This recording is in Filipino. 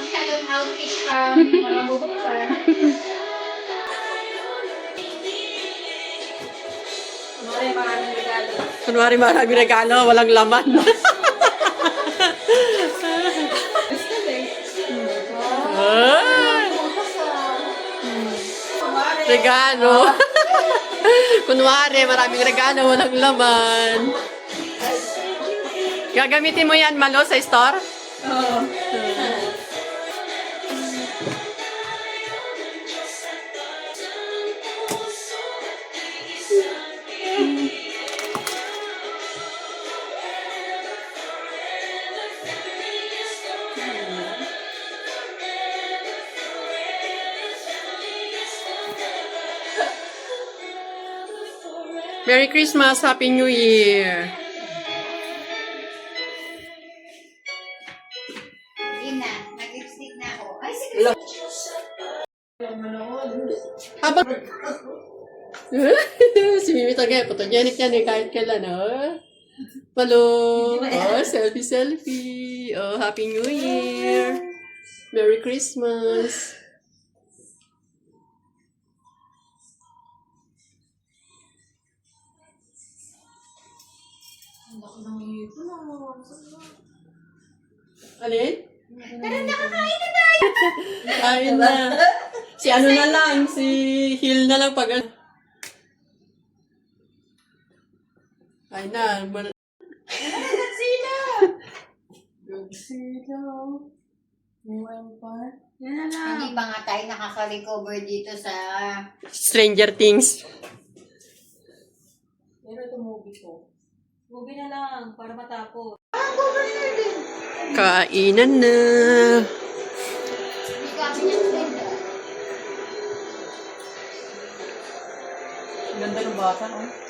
Talon outfit mga bubuksan. Maraming regalo. Kunwari maraming regalo, walang laman. Regalo. Kunwari, maraming regalo, walang laman. Gagamitin mo yan, Malo, sa store? Oo. Merry Christmas, Happy New Year. Yun na, nag-lipstick na ako. Ay, sige. Habang... si Mimi tagay, photogenic yan eh, kahit kailan, oh. Malo. Oh, selfie. Oh, Happy New Year. Merry Christmas. Alin? Tara, nakakain na tayo. Kain na. Si ano na lang, si Hill na lang pag... Ay na. Sino? Yan na lang. Hindi pa nga tayo nakaka-recover dito sa... Stranger Things. Pero ito movie ko. Movie na lang, para matapos. Kainan na. Hindi kami nag-send. Ganda ng bata, oh.